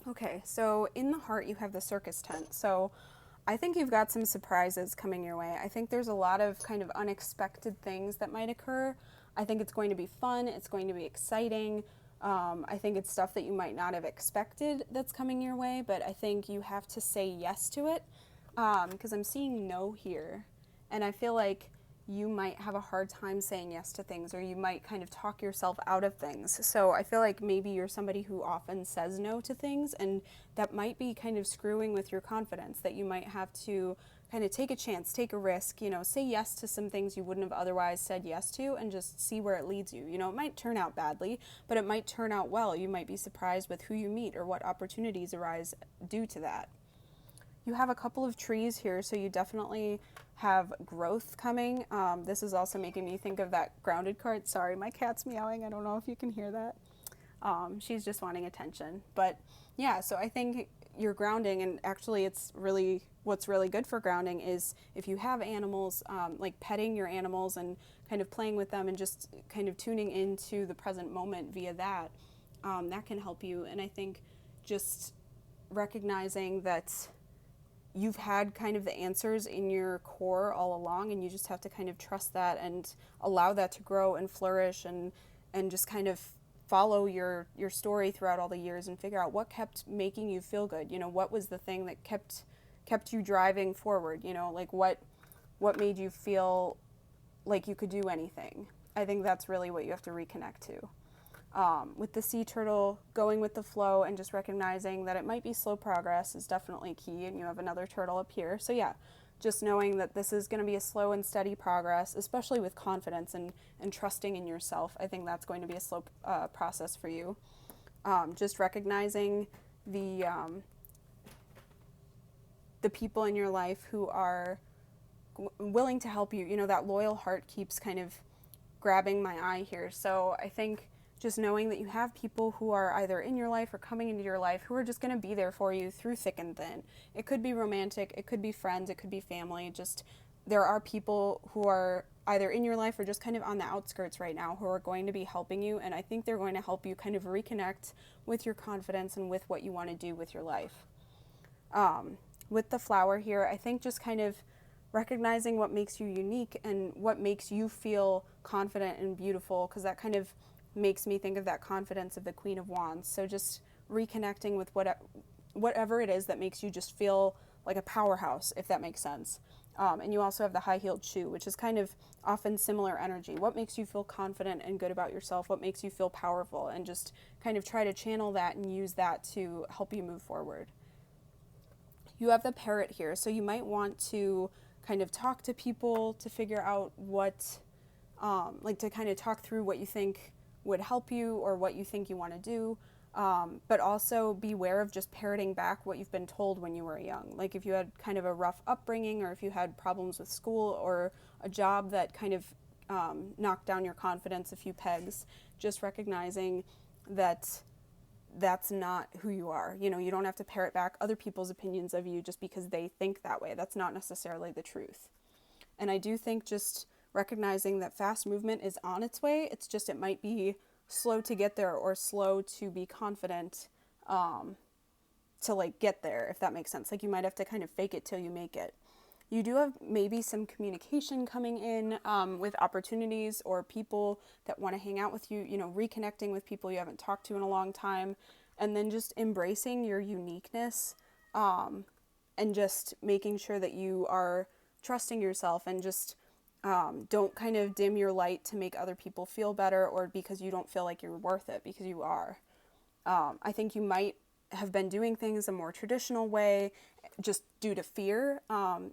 Okay, so in the heart you have the circus tent. So I think you've got some surprises coming your way. I think there's a lot of kind of unexpected things that might occur. I think it's going to be fun. It's going to be exciting. I think it's stuff that you might not have expected that's coming your way, but I think you have to say yes to it, because I'm seeing no here. And I feel like you might have a hard time saying yes to things, or you might kind of talk yourself out of things. So I feel like maybe you're somebody who often says no to things, and that might be kind of screwing with your confidence, that you might have to kind of take a chance, take a risk, say yes to some things you wouldn't have otherwise said yes to, and just see where it leads you. It might turn out badly, but it might turn out well. You might be surprised with who you meet or what opportunities arise due to that. You have a couple of trees here, so you definitely have growth coming. This is also making me think of that grounded card. Sorry, my cat's meowing. I don't know if you can hear that. She's just wanting attention. But yeah, so I think you're grounding, and actually what's really good for grounding is if you have animals, like petting your animals and kind of playing with them and just kind of tuning into the present moment via that, that can help you. And I think just recognizing that you've had kind of the answers in your core all along, and you just have to kind of trust that and allow that to grow and flourish, and just kind of follow your story throughout all the years and figure out what kept making you feel good. What was the thing that kept you driving forward, like what made you feel like you could do anything. I think that's really what you have to reconnect to. With the sea turtle, going with the flow and just recognizing that it might be slow progress is definitely key, and you have another turtle up here. So yeah, just knowing that this is going to be a slow and steady progress, especially with confidence and trusting in yourself. I think that's going to be a slow process for you. Just recognizing the people in your life who are willing to help you. That loyal heart keeps kind of grabbing my eye here. So I think just knowing that you have people who are either in your life or coming into your life who are just going to be there for you through thick and thin. It could be romantic, it could be friends, it could be family. Just there are people who are either in your life or just kind of on the outskirts right now who are going to be helping you, and I think they're going to help you kind of reconnect with your confidence and with what you want to do with your life. With the flower here, I think just kind of recognizing what makes you unique and what makes you feel confident and beautiful, because that kind of makes me think of that confidence of the Queen of Wands. So just reconnecting with whatever it is that makes you just feel like a powerhouse, if that makes sense. And you also have the high-heeled shoe, which is kind of often similar energy. What makes you feel confident and good about yourself? What makes you feel powerful? And just kind of try to channel that and use that to help you move forward. You have the parrot here, so you might want to kind of talk to people to figure out what, like to kind of talk through what you think would help you or what you think you want to do. But also beware of just parroting back what you've been told when you were young. Like if you had kind of a rough upbringing, or if you had problems with school or a job that kind of knocked down your confidence a few pegs, just recognizing that that's not who you are. You know, you don't have to parrot back other people's opinions of you just because they think that way. That's not necessarily the truth. And I do think just recognizing that fast movement is on its way. It's just, it might be slow to get there or slow to be confident to like get there, if that makes sense. Like you might have to kind of fake it till you make it. You do have maybe some communication coming in with opportunities or people that want to hang out with you, you know, reconnecting with people you haven't talked to in a long time, and then just embracing your uniqueness and just making sure that you are trusting yourself and just don't kind of dim your light to make other people feel better or because you don't feel like you're worth it, because you are. I think you might have been doing things a more traditional way just due to fear.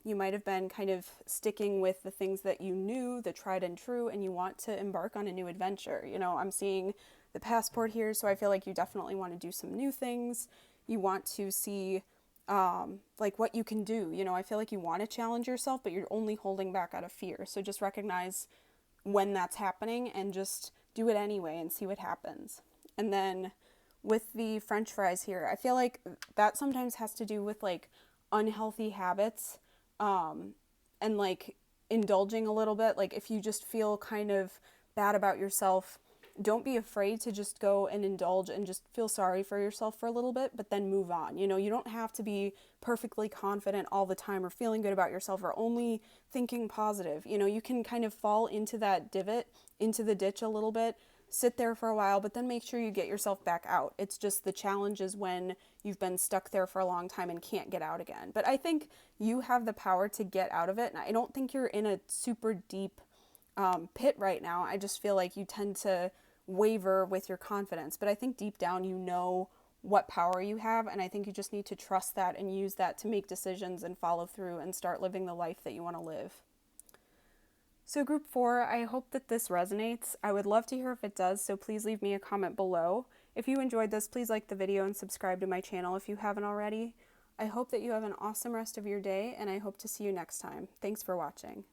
You might have been kind of sticking with the things that you knew, the tried and true, and you want to embark on a new adventure. You know, I'm seeing the passport here, so I feel like you definitely want to do some new things. You want to see like what you can do. You know, I feel like you want to challenge yourself, but you're only holding back out of fear. So just recognize when that's happening and just do it anyway and see what happens. And then with the French fries here, I feel like that sometimes has to do with like unhealthy habits and like indulging a little bit. Like if you just feel kind of bad about yourself, don't be afraid to just go and indulge and just feel sorry for yourself for a little bit, but then move on. You know, you don't have to be perfectly confident all the time or feeling good about yourself or only thinking positive. You know, you can kind of fall into that divot, into the ditch a little bit, sit there for a while, but then make sure you get yourself back out. It's just the challenge is when you've been stuck there for a long time and can't get out again. But I think you have the power to get out of it. And I don't think you're in a super deep pit right now. I just feel like you tend to waver with your confidence. But I think deep down you know what power you have. And I think you just need to trust that and use that to make decisions and follow through and start living the life that you want to live. So group 4, I hope that this resonates. I would love to hear if it does, so please leave me a comment below. If you enjoyed this, please like the video and subscribe to my channel if you haven't already. I hope that you have an awesome rest of your day, and I hope to see you next time. Thanks for watching.